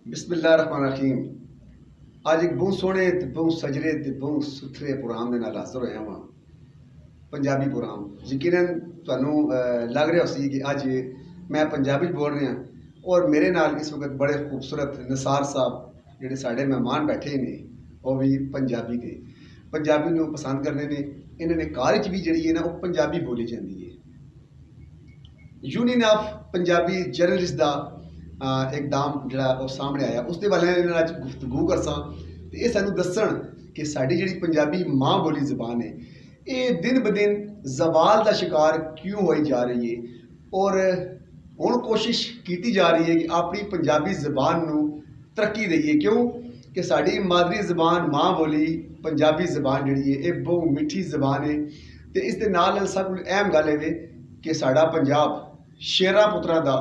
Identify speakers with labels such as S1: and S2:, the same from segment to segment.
S1: बिस्मिल्लाहिर्रहमानिर्रहीम। आज एक बहुत सोहने ते बहुत सजरे ते बहुत सुथरे प्रोग्राम ਦੇ ਨਾਲ ਹਾਜ਼ਰ ਹੋਇਆ ਹਾਂ। ਪੰਜਾਬੀ ਪ੍ਰੋਗਰਾਮ ਯਕੀਨਨ ਤੁਹਾਨੂੰ ਲੱਗ ਰਿਹਾ ਸੀ ਕਿ ਅੱਜ ਮੈਂ ਪੰਜਾਬੀ ਬੋਲ ਰਿਹਾ ਔਰ ਮੇਰੇ ਨਾਲ ਇਸ ਵਕਤ ਬੜੇ ਖੂਬਸੂਰਤ ਨਿਸਾਰ ਸਾਹਿਬ ਜਿਹੜੇ ਸਾਡੇ ਮਹਿਮਾਨ ਬੈਠੇ ਨੇ ਉਹ ਵੀ ਪੰਜਾਬੀ ਦੇ ਪੰਜਾਬੀ ਨੂੰ ਪਸੰਦ ਕਰਦੇ ਨੇ। ਇਹਨਾਂ ਨੇ ਘਰ ਵਿੱਚ ਵੀ ਜਿਹੜੀ ਹੈ ਨਾ ਉਹ ਪੰਜਾਬੀ ਬੋਲੀ ਜਾਂਦੀ ਹੈ। यूनियन ऑफ पंजाबी जर्नलिस्ट का इकदाम जो सामने आया उसके वाले अज गुफ्तगू करसा तो ये सानू दसन कि साड़ी जी पंजाबी माँ बोली जबान है ये दिन ब दिन जवाल का शिकार क्यों होई जा रही है और हुण कोशिश की जा रही है कि अपनी पंजाबी जबान नू तरक्की दईए। क्यों कि साड़ी मादरी जबान माँ बोली पंजाबी जबान जी है ये बहुत मिठी जबान है। तो इस दे नाल सब अहम गल है कि साड़ा पंजाब शेरां पुत्तरां दा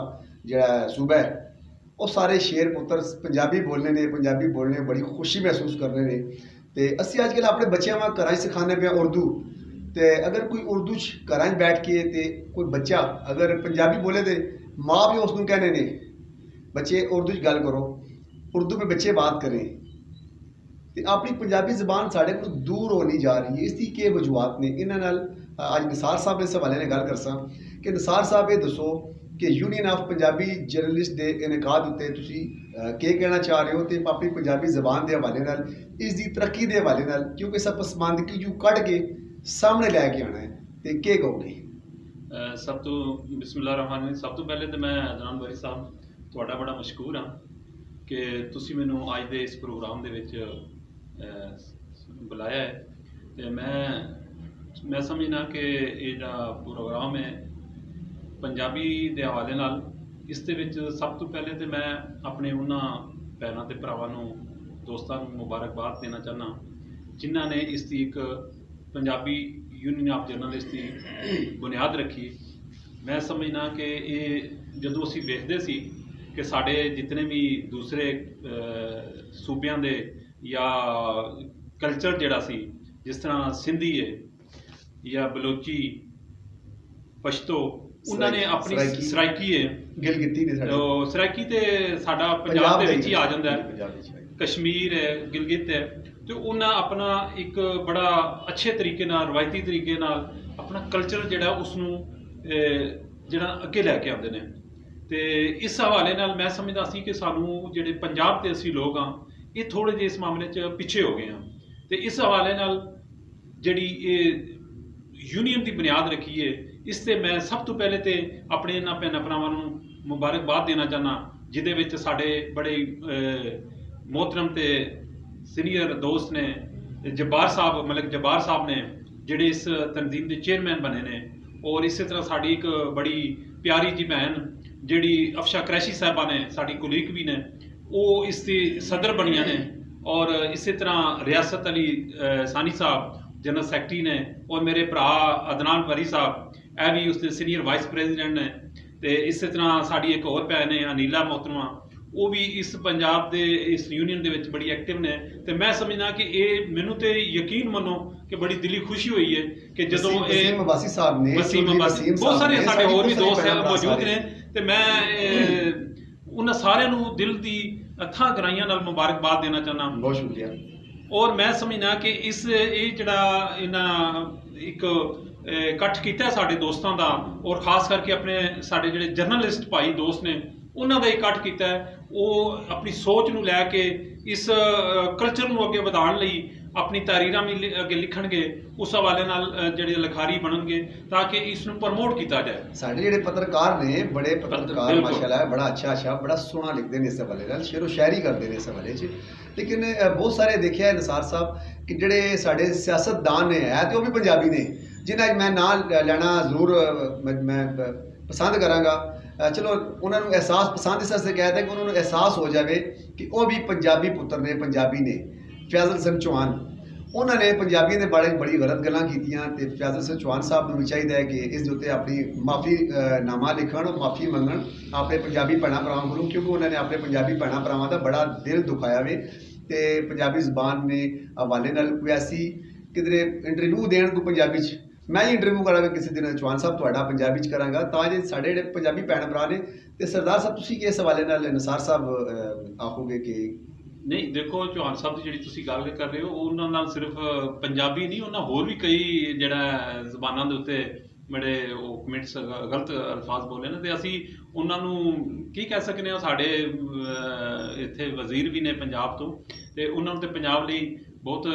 S1: जिहड़ा सूबा है वो सारे शेर पुत्तर पंजाबी बोलने ने पंजाबी बोलने बड़ी खुशी महसूस करने ने। तो असीं अजकल अपने बच्चों में घर सिखाने पे उर्दू तो अगर कोई उर्दू घर बैठ के ते कोई बच्चा अगर पंजाबी बोले तो माँ भी उसनूं कहने ने बच्चे उर्दू गल करो उर्दू में बच्चे बात करें। तो अपनी पंजाबी जबान साढ़े को दूर होनी जा रही है। इसकी के वजूहत ने इन्हां नाल अज निसार साहब इस हवाले ने गल करसा कि निसार साहब ये दसो कि यूनियन ऑफ पंजाबी जर्नलिस्ट के इनकाद उत्ते तुसीं के कहना चाह रहे हो तो अपनी पंजाबी जबान के हवाले नाल इसकी तरक्की के हवाले नाल क्योंकि सब पसमानदगी जो कढ़ के सामने लैके आना है तो के कहोगे?
S2: सब तो बिस्मिल्लाहिर्रहमानिर्रहीम। सब तो पहले तो मैं अदनान बारी साहब तुहाडा बड़ा मशकूर हाँ कि तुसीं मैनूं अज दे इस प्रोग्राम दे विच बुलाया है। तो मैं समझना कि ये जो प्रोग्राम है पंजाबी के हवाले नाल इस दे विच सब तो पहले तो मैं अपने उन्होंने भैनों ते भरावां नूं दोस्तां नूं मुबारकबाद देना चाहना जिन्हां ने इसकी एक पंजाबी यूनियन ऑफ जर्नलिस्ट की बुनियाद रखी। मैं समझना कि ये जदों असीं वेखदे सी कि साढ़े जितने भी दूसरे सूबियां दे या कल्चर जिहड़ा सी जिस तरह सिंधी है या बलोची पश्तो उन्होंने अपनी सराइकी है
S1: गिलगिती ने
S2: तो सराइकी तो साडा पंजाब दे विच ही आ जाता है कश्मीर है गिलगित है तो उन्हें अपना एक बड़ा अच्छे तरीके नाल रवायती तरीके नाल अपना कल्चर जिहड़ा उसनूं जिहड़ा अगे लैके आउंदे ने। तो इस हवाले नाल मैं समझदा सी कि सानूं जिहड़े पंजाब दे असीं लोग हाँ ये थोड़े जे इस मामले च पिछे हो गए हैं। तो इस हवाले नाल जिहड़ी यूनियन की बुनियाद रखी है इससे मैं सब तो पहले तो अपने इन्हां भैन भरावां नूं मुबारकबाद देना चाहना जिहदे विच साडे बड़े मोहतरम ते सीनियर दोस्त ने जब्बार साहब मलिक जब्बार साहब ने जिहड़े इस तंजीम के चेयरमैन बने ने और इस तरह साड़ी एक बड़ी प्यारी जी भैन जिहड़ी अफशा क्रैशी साहबा ने साड़ी कुलीग भी ने वो इसकी सदर बनिया ने और इस तरह रियासत अली सानी साहब जनरल सैकटरी ने और मेरे भरा अदनान वरी साहब यह भी उसके सीनियर वाइस प्रेजिडेंट ने। तो इस तरह साड़ी एक और भैन है अनीला मोहतरमा वो भी इस पंजाब के इस यूनियन के बड़ी एक्टिव ने। तो मैं समझना कि ये मैनू तो यकीन मनो कि बड़ी दिली खुशी हुई है कि जो बहुत सारे साढ़े होर भी दोस्त हैं मौजूद ने तो मैं उन्होंने सारे दिल की अथां गहराइयां नाल मुबारकबाद देना चाहना।
S1: बहुत शुक्रिया।
S2: और मैं समझना कि इस ये जिहड़ा इन्हां एक इकट्ठ किया साढ़े दोस्तों का और खास करके अपने साढ़े जिहड़े जर्नलिस्ट भाई दोस्त ने उन्होंने इकट्ठ किया वो अपनी सोच नूं लैके इस कल्चर नूं अगे वधाउण लई अपनी तहरीरां भी अगे लिखणगे उस हवाले नाल जिहड़े लिखारी बनणगे ताकि इसनूं प्रमोट किया जाए।
S1: साढ़े जिहड़े पत्रकार ने बड़े पत्रकार माशाअल्लाह बड़ा अच्छा बड़ा सोहना लिखते हैं इस हवाले नाल शेरो शायरी करते हैं इस हवाले च। लेकिन बहुत सारे देखे है निसार साहब कि जिहड़े साढ़े सियासतदान ने है तो वो भी पंजाबी ने जिन्हें मैं नाम लेना जरूर मैं पसंद कराँगा। चलो उन्होंने एहसास पसंद इस वास्ते कहते हैं कि उन्होंने एहसास हो जाए कि वह भी पंजाबी पुत्र ने पंजाबी ने। फैजल सिंह चौहान उन्होंने पंजाबी ने बड़ी गलत गल्लां कीतियां ते फैजल सिंह चौहान साहब को भी चाहिए कि इस उत्ते अपनी माफ़ी नामा लिखण और माफ़ी मंगण अपने पंजाबी भैणां भरावां कोलों क्योंकि उन्होंने अपने पंजाबी भैणां भरावां का बड़ा दिल दुखाया वे। तो पंजाबी जबान ने हवाले नाल कोई ऐसी किधरे इंटरव्यू देण को पंजाबी मैं ही इंटरव्यू करांगा किसी दिन चौहान साहब ਤੁਹਾਡਾ ਪੰਜਾਬੀ ਚ ਕਰਾਂਗਾ ਤਾਂ ਜੇ ਸਾਡੇ ਜਿਹੜੇ ਪੰਜਾਬੀ ਭੈਣ ਭਰਾ ਨੇ ਤੇ ਸਰਦਾਰ ਸਾਹਿਬ ਤੁਸੀਂ ਕਿਸ ਹਵਾਲੇ ਨਾਲ ਨਿਸਾਰ ਸਾਹਿਬ ਆਖੋਗੇ ਕਿ
S2: ਨਹੀਂ ਦੇਖੋ ਚੌਹਾਨ ਸਾਹਿਬ ਦੀ ਜਿਹੜੀ ਤੁਸੀਂ ਗੱਲ ਕਰ ਰਹੇ ਹੋ ਉਹਨਾਂ ਨਾਲ ਸਿਰਫ ਪੰਜਾਬੀ ਨਹੀਂ ਉਹਨਾਂ ਹੋਰ ਵੀ ਕਈ ਜਿਹੜਾ ਜ਼ਬਾਨਾਂ ਦੇ ਉੱਤੇ ਬੜੇ ਉਹ ਕਮੈਂਟਸ ਗਲਤ ਅਲਫਾਜ਼ ਬੋਲੇ ਨੇ ਤੇ ਅਸੀਂ ਉਹਨਾਂ ਨੂੰ ਕੀ ਕਹਿ ਸਕਦੇ ਹਾਂ ਸਾਡੇ ਇੱਥੇ ਵਜ਼ੀਰ ਵੀ ਨੇ ਪੰਜਾਬ ਤੋਂ ਤੇ ਉਹਨਾਂ ਨੂੰ ਤੇ ਪੰਜਾਬ ਲਈ ਬਹੁਤ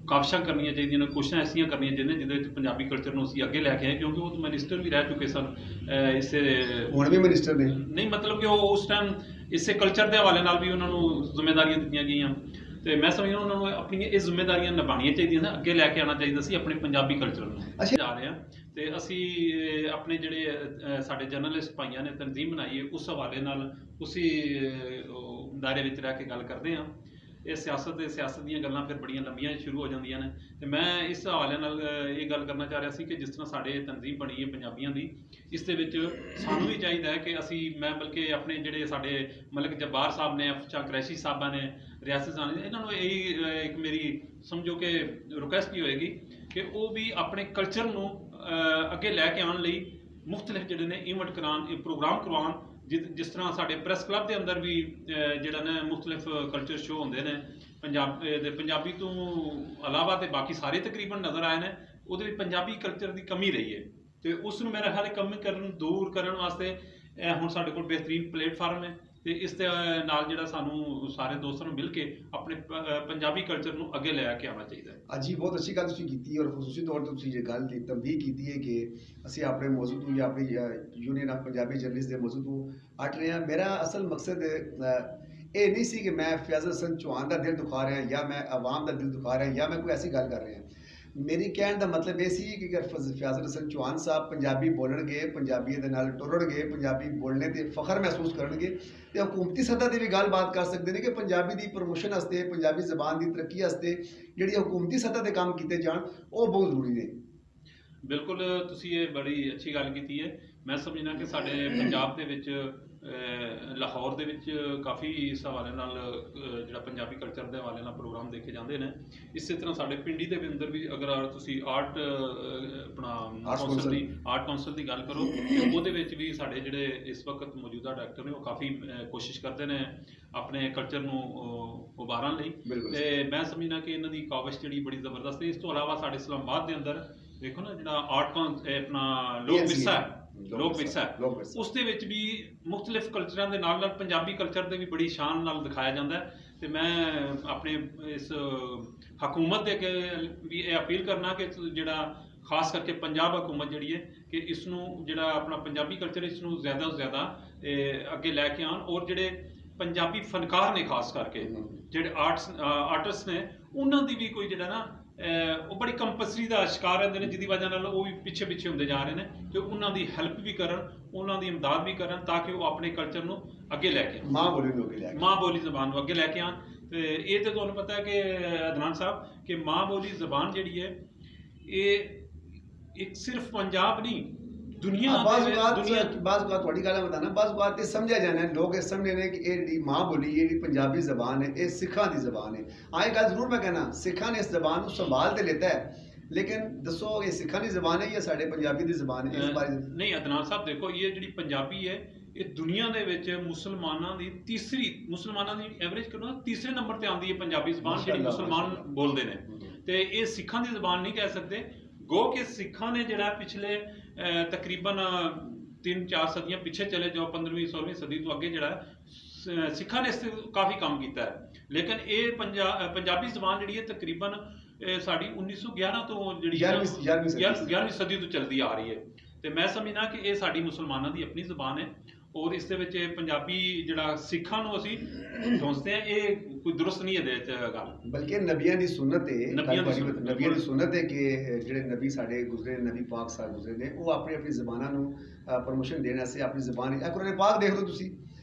S2: ਕਾਵਿਸ਼ਾਂ ਕਰਨੀਆਂ ਚਾਹੀਦੀਆਂ ਨੇ ਕੋਸ਼ਿਸ਼ਾਂ ਐਸੀਆਂ ਕਰਨੀਆਂ ਚਾਹੀਦੀਆਂ ਜਿਹਦੇ ਵਿੱਚ ਪੰਜਾਬੀ ਕਲਚਰ ਨੂੰ ਅਸੀਂ ਅੱਗੇ ਲੈ ਕੇ ਆਏ ਕਿਉਂਕਿ ਉਹ ਤਾਂ ਮਿਨਿਸਟਰ ਵੀ ਰਹਿ ਚੁੱਕੇ ਸਨ ਇਸੇ
S1: ਹੁਣ ਵੀ ਮਿਨਿਸਟਰ ਨੇ
S2: ਨਹੀਂ ਮਤਲਬ ਕਿ ਉਹ ਉਸ ਟਾਈਮ ਇਸੇ ਕਲਚਰ ਦੇ ਹਵਾਲੇ ਨਾਲ ਵੀ ਉਹਨਾਂ ਨੂੰ ਜ਼ਿੰਮੇਵਾਰੀਆਂ ਦਿੱਤੀਆਂ ਗਈਆਂ ਤੇ ਮੈਂ ਸਮਝਦਾ ਉਹਨਾਂ ਨੂੰ ਆਪਣੀਆਂ ਇਹ ਜ਼ਿੰਮੇਵਾਰੀਆਂ ਨਿਭਾਉਣੀਆਂ ਚਾਹੀਦੀਆਂ ਨੇ ਅੱਗੇ ਲੈ ਕੇ ਆਉਣਾ ਚਾਹੀਦਾ ਸੀ ਆਪਣੇ ਪੰਜਾਬੀ ਕਲਚਰ ਨੂੰ ਜਾ ਰਹੇ ਹਾਂ ਤੇ ਅਸੀਂ ਆਪਣੇ ਜਿਹੜੇ ਸਾਡੇ ਜਰਨਲਿਸਟ ਭਾਈਆਂ ਨੇ ਤਨਜ਼ੀਮ ਬਣਾਈ ਹੈ ਉਸ ਹਵਾਲੇ ਨਾਲ ਉਸੇ ਦਾਇਰੇ ਵਿੱਚ ਰਹਿ ਕੇ ਗੱਲ ਕਰਦੇ ਹਾਂ ਇਹ ਸਿਆਸਤ ਦੀਆਂ ਗੱਲਾਂ ਫਿਰ ਬੜੀਆਂ ਲੰਬੀਆਂ ਸ਼ੁਰੂ ਹੋ ਜਾਂਦੀਆਂ ਨੇ ਤੇ ਮੈਂ ਇਸ ਹਵਾਲੇ ਨਾਲ ਇਹ ਗੱਲ ਕਰਨਾ ਚਾਹ ਰਿਹਾ ਸੀ ਕਿ ਜਿਸ ਤਰ੍ਹਾਂ ਸਾਡੇ ਤਨਜ਼ੀਮ ਬਣੀ ਹੈ ਪੰਜਾਬੀਆਂ ਦੀ ਇਸ ਦੇ ਵਿੱਚ ਸਾਨੂੰ ਵੀ ਚਾਹੀਦਾ ਹੈ ਕਿ ਮੈਂ ਬਲਕਿ ਆਪਣੇ ਜਿਹੜੇ ਸਾਡੇ ਮਲਕ ਜੱਬਾਰ ਸਾਹਿਬ ਨੇ ਅਫਸ਼ਾ ਕੁਰੈਸ਼ੀ ਸਾਹਿਬਾਂ ਨੇ ਰਿਆਸਤ ਸਾਹਿਬ ਨੇ ਇਹਨਾਂ ਨੂੰ ਇਹ ਇੱਕ ਮੇਰੀ ਸਮਝੋ ਕਿ ਰਿਕੁਐਸਟ ਹੀ ਹੋਏਗੀ ਕਿ ਉਹ ਵੀ ਆਪਣੇ ਕਲਚਰ ਨੂੰ ਅੱਗੇ ਲੈ ਕੇ ਆਉਣ ਲਈ ਮੁਖਤਲਿਫ ਜਿਹੜੇ ਨੇ ਇਵੈਂਟ ਕਰਾਉਣ ਪ੍ਰੋਗਰਾਮ ਕਰਵਾਉਣ ਜਿਸ ਤਰ੍ਹਾਂ ਸਾਡੇ ਪ੍ਰੈਸ ਕਲੱਬ ਦੇ ਅੰਦਰ ਵੀ ਜਿਹੜਾ ਨੇ ਮੁਖਤਲਿਫ ਕਲਚਰ ਸ਼ੋਅ ਹੁੰਦੇ ਨੇ ਪੰਜਾਬੀ ਤੋਂ ਇਲਾਵਾ ਤੇ ਬਾਕੀ ਸਾਰੇ ਤਕਰੀਬਨ ਨਜ਼ਰ ਆਏ ਨੇ ਉਹਦੇ ਵਿੱਚ ਪੰਜਾਬੀ ਕਲਚਰ ਦੀ ਕਮੀ ਰਹੀ ਹੈ ਤੇ ਉਸ ਨੂੰ ਮੇਰਾ ਖਿਆਲ ਕਮੀ ਦੂਰ ਕਰਨ ਵਾਸਤੇ ਹੁਣ ਸਾਡੇ ਕੋਲ ਬਿਹਤਰੀਨ ਪਲੇਟਫਾਰਮ ਹੈ ਤੇ ਇਸ ਦੇ ਨਾਲ ਜਿਹੜਾ ਸਾਨੂੰ ਸਾਰੇ ਦੋਸਤਾਂ ਨੂੰ ਮਿਲ ਕੇ ਆਪਣੇ ਪੰਜਾਬੀ ਕਲਚਰ ਨੂੰ ਅੱਗੇ ਲੈ ਕੇ ਆਉਣਾ ਚਾਹੀਦਾ ਹੈ
S1: ਅੱਜ ਹੀ ਬਹੁਤ ਅੱਛੀ ਗੱਲ ਤੁਸੀਂ ਕੀਤੀ ਔਰ ਖੁਸੂਸੀ ਤੌਰ ਤੇ ਤੁਸੀਂ ਇਹ ਗੱਲ ਦੀ ਤੰਬੀਹ ਕੀਤੀ ਹੈ ਕਿ ਅਸੀਂ ਆਪਣੇ ਮੌਜੂ ਤੋਂ ਜਾਂ ਆਪਣੀ ਯੂਨੀਅਨ ਆਫ ਪੰਜਾਬੀ ਜਰਨਲਿਸਟ ਦੇ ਮੌਜੂ ਤੋਂ ਹਟ ਰਹੇ ਹਾਂ ਮੇਰਾ ਅਸਲ ਮਕਸਦ ਇਹ ਨਹੀਂ ਸੀ ਕਿ ਮੈਂ ਫੈਜ਼ਲ ਹਸਨ ਚੌਹਾਨ ਦਾ ਦਿਲ ਦੁਖਾ ਰਿਹਾ ਜਾਂ ਮੈਂ ਆਵਾਮ ਦਾ ਦਿਲ ਦੁਖਾ ਰਿਹਾ ਜਾਂ ਮੈਂ ਕੋਈ ਐਸੀ ਗੱਲ ਕਰ ਰਿਹਾ ਮੇਰੀ ਕਹਿਣ ਦਾ ਮਤਲਬ ਇਹ ਸੀ ਕਿ ਅਗਰ ਫੈਜ਼ਲ ਹਸਨ ਚੌਹਾਨ ਸਾਹਿਬ ਪੰਜਾਬੀ ਬੋਲਣਗੇ ਪੰਜਾਬੀਆਂ ਦੇ ਨਾਲ ਟੁਰਣਗੇ ਪੰਜਾਬੀ ਬੋਲਣੇ ਤੇ ਫਖਰ ਮਹਿਸੂਸ ਕਰਨਗੇ ਤੇ ਹਕੂਮਤੀ ਸਤ੍ਹਾ ਤੇ ਵੀ ਗੱਲਬਾਤ ਕਰ ਸਕਦੇ ਨੇ ਕਿ ਪੰਜਾਬੀ ਦੀ ਪ੍ਰਮੋਸ਼ਨ ਵਾਸਤੇ ਪੰਜਾਬੀ ਜ਼ਬਾਨ ਦੀ ਤਰੱਕੀ ਵਾਸਤੇ ਜਿਹੜੀ ਹਕੂਮਤੀ ਸਤ੍ਹਾ ਤੇ ਕੰਮ ਕੀਤੇ ਜਾਣ ਉਹ ਬਹੁਤ ਜ਼ਰੂਰੀ ਨੇ
S2: ਬਿਲਕੁਲ ਤੁਸੀਂ ਇਹ ਬੜੀ ਅੱਛੀ ਗੱਲ ਕੀਤੀ ਹੈ ਮੈਂ ਸਮਝਦਾ ਕਿ ਸਾਡੇ ਪੰਜਾਬ ਦੇ ਵਿੱਚ ਲਾਹੌਰ ਦੇ ਵਿੱਚ ਕਾਫੀ ਇਸ ਹਵਾਲੇ ਨਾਲ ਜਿਹੜਾ ਪੰਜਾਬੀ ਕਲਚਰ ਦੇ ਹਵਾਲੇ ਨਾਲ ਪ੍ਰੋਗਰਾਮ ਦੇਖੇ ਜਾਂਦੇ ਨੇ ਇਸੇ ਤਰ੍ਹਾਂ ਸਾਡੇ ਪਿੰਡੀ ਦੇ ਅੰਦਰ ਵੀ ਅਗਰ ਤੁਸੀਂ ਆਪਣਾ ਆਰਟ ਕੌਂਸਲ ਦੀ ਗੱਲ ਕਰੋ ਤੇ ਉਹਦੇ ਵਿੱਚ ਵੀ ਸਾਡੇ ਜਿਹੜੇ ਇਸ ਵਕਤ ਮੌਜੂਦਾ ਡਾਇਰੈਕਟਰ ਨੇ ਉਹ ਕਾਫੀ ਕੋਸ਼ਿਸ਼ ਕਰਦੇ ਨੇ ਆਪਣੇ ਕਲਚਰ ਨੂੰ ਉਭਾਰਨ ਲਈ ਤੇ ਮੈਂ ਸਮਝਦਾ ਕਿ ਇਹਨਾਂ ਦੀ ਕਾਵਿਸ਼ ਜਿਹੜੀ ਬੜੀ ਜ਼ਬਰਦਸਤ ਹੈ ਇਸ ਤੋਂ ਇਲਾਵਾ ਸਾਡੇ ਇਸਲਾਮਾਬਾਦ ਦੇ ਅੰਦਰ ਦੇਖੋ ਨਾ ਜਿਹੜਾ ਆਪਣਾ ਲੋਕ ਵਿਰਸਾ ਉਸ ਦੇ ਵਿੱਚ ਵੀ ਮੁਖਤਲਿਫ ਕਲਚਰਾਂ ਦੇ ਨਾਲ ਪੰਜਾਬੀ ਕਲਚਰ ਦੇ ਵੀ ਬੜੀ ਸ਼ਾਨ ਨਾਲ ਦਿਖਾਇਆ ਜਾਂਦਾ ਹੈ ਤੇ ਮੈਂ ਆਪਣੇ ਇਸ ਹਕੂਮਤ ਦੇ ਅੱਗੇ ਵੀ ਇਹ ਅਪੀਲ ਕਰਨਾ ਕਿ ਜਿਹੜਾ ਖਾਸ ਕਰਕੇ ਪੰਜਾਬ ਹਕੂਮਤ ਜਿਹੜੀ ਹੈ ਕਿ ਇਸ ਨੂੰ ਜਿਹੜਾ ਆਪਣਾ ਪੰਜਾਬੀ ਕਲਚਰ ਇਸ ਨੂੰ ਜ਼ਿਆਦਾ ਤੋਂ ਜ਼ਿਆਦਾ ਅੱਗੇ ਲੈ ਕੇ ਆਉਣ ਔਰ ਜਿਹੜੇ ਪੰਜਾਬੀ ਫਨਕਾਰ ਨੇ ਖਾਸ ਕਰਕੇ ਜਿਹੜੇ ਆਰਟਿਸਟ ਨੇ ਉਹਨਾਂ ਦੀ ਵੀ ਕੋਈ ਜਿਹੜਾ ਨਾ ਉਹ ਬੜੀ ਕੰਪਲਸਰੀ ਦਾ ਸ਼ਿਕਾਰ ਰਹਿੰਦੇ ਨੇ ਜਿਹਦੀ ਵਜ੍ਹਾ ਨਾਲ ਉਹ ਵੀ ਪਿੱਛੇ ਹੁੰਦੇ ਜਾ ਰਹੇ ਨੇ ਤੇ ਉਹਨਾਂ ਦੀ ਹੈਲਪ ਵੀ ਕਰਨ ਉਹਨਾਂ ਦੀ ਇਮਦਾਦ ਵੀ ਕਰਨ ਤਾਂ ਕਿ ਉਹ ਆਪਣੇ ਕਲਚਰ ਨੂੰ ਅੱਗੇ ਲੈ ਕੇ ਮਾਂ ਬੋਲੀ ਜ਼ਬਾਨ ਨੂੰ ਅੱਗੇ ਲੈ ਕੇ ਆਉਣ ਤੇ ਇਹ ਤਾਂ ਤੁਹਾਨੂੰ ਪਤਾ ਹੈ ਕਿ ਅਦਨਾਨ ਸਾਹਿਬ ਕਿ ਮਾਂ ਬੋਲੀ ਜ਼ਬਾਨ ਜਿਹੜੀ ਹੈ ਇਹ ਇੱਕ ਸਿਰਫ ਪੰਜਾਬ ਨਹੀਂ ਦੁਨੀਆ
S1: ਬਾਜ਼ ਤੁਹਾਡੀ ਗੱਲ ਬਤਾਨਾ ਬਾਜ਼ ਤੇ ਸਮਝਿਆ ਜਾਣਾ ਲੋਕ ਇਹ ਸਮਝਦੇ ਨੇ ਕਿ ਇਹ ਜਿਹੜੀ ਮਾਂ ਬੋਲੀ ਇਹ ਜਿਹੜੀ ਪੰਜਾਬੀ ਜ਼ਬਾਨ ਹੈ ਇਹ ਸਿੱਖਾਂ ਦੀ ਜ਼ਬਾਨ ਹੈ ਆਹ ਗੱਲ ਜ਼ਰੂਰ ਮੈਂ ਕਹਿਣਾ ਸਿੱਖਾਂ ਨੇ ਇਸ ਜ਼ਬਾਨ ਨੂੰ ਸੰਭਾਲ ਤੇ ਲਿੱਤਾ ਹੈ ਲੇਕਿਨ ਦੱਸੋ ਇਹ ਸਿੱਖਾਂ ਦੀ ਜ਼ਬਾਨ ਹੈ ਜਾਂ ਸਾਡੇ ਪੰਜਾਬੀ ਦੀ ਜ਼ਬਾਨ ਹੈ ਇਸ ਬਾਰੇ ਨਹੀਂ
S2: ਅਦਨਾਨ ਸਾਹਿਬ ਦੇਖੋ ਇਹ ਜਿਹੜੀ ਪੰਜਾਬੀ ਹੈ ਇਹ ਦੁਨੀਆ ਦੇ ਵਿੱਚ ਮੁਸਲਮਾਨਾਂ ਦੀ ਐਵਰੇਜ ਕਰੋ ਤੀਸਰੇ ਨੰਬਰ ਤੇ ਆਉਂਦੀ ਹੈ ਪੰਜਾਬੀ ਜ਼ਬਾਨ ਜਿਹੜੀ ਮੁਸਲਮਾਨ ਬੋਲਦੇ ਨੇ ਤੇ ਇਹ ਸਿੱਖਾਂ ਦੀ ਜ਼ਬਾਨ ਨਹੀਂ ਕਹਿ ਸਕਦੇ ਗੋ ਕਿ ਸਿੱਖਾਂ ਨੇ ਜਿਹੜਾ ਪਿਛਲੇ ਤਕਰੀਬਨ 3-4 ਸਦੀਆਂ ਪਿੱਛੇ ਚਲੇ ਜਾਓ 15ਵੀਂ 16ਵੀਂ ਸਦੀ ਤੋਂ ਅੱਗੇ ਜਿਹੜਾ ਸਿੱਖਾਂ ਨੇ ਇਸ ਤੇ ਕਾਫੀ ਕੰਮ ਕੀਤਾ ਹੈ ਲੇਕਿਨ ਇਹ ਪੰਜਾਬੀ ਜ਼ਬਾਨ ਜਿਹੜੀ ਹੈ ਤਕਰੀਬਨ ਸਾਡੀ 1911 ਤੋਂ ਜਿਹੜੀ 11ਵੀਂ ਸਦੀ ਤੋਂ ਚੱਲਦੀ ਆ ਰਹੀ ਹੈ ਤੇ ਮੈਂ ਸਮਝਦਾ ਕਿ ਇਹ ਸਾਡੀ ਮੁਸਲਮਾਨਾਂ ਦੀ ਆਪਣੀ ਜ਼ਬਾਨ ਹੈ ਔਰ ਇਸ ਦੇ ਵਿੱਚ ਪੰਜਾਬੀ ਜਿਹੜਾ ਸਿੱਖਾਂ ਨੂੰ ਅਸੀਂ ਸਮਝਦੇ ਹਾਂ ਇਹ ਕੋਈ ਦਰੁਸਤ ਨਹੀਂ ਇਹਦੇ ਵਿੱਚ ਗੱਲ ਬਲਕਿ ਨਬੀਆਂ ਦੀ ਸੁਨਨਤ ਹੈ ਕਿ ਜਿਹੜੇ ਨਬੀ ਸਾਡੇ ਗੁਜ਼ਰੇ ਨਬੀ ਪਾਕ ਸਾਹਿਬ ਗੁਜ਼ਰੇ ਨੇ ਉਹ ਆਪਣੀ ਜ਼ਬਾਨਾਂ ਨੂੰ ਪ੍ਰਮੋਸ਼ਨ ਦੇਣ ਵਾਸਤੇ ਆਪਣੀ ਜ਼ਬਾਨ ਕੁਰਾਨ ਪਾਕ ਦੇਖ ਲਓ ਤੁਸੀਂ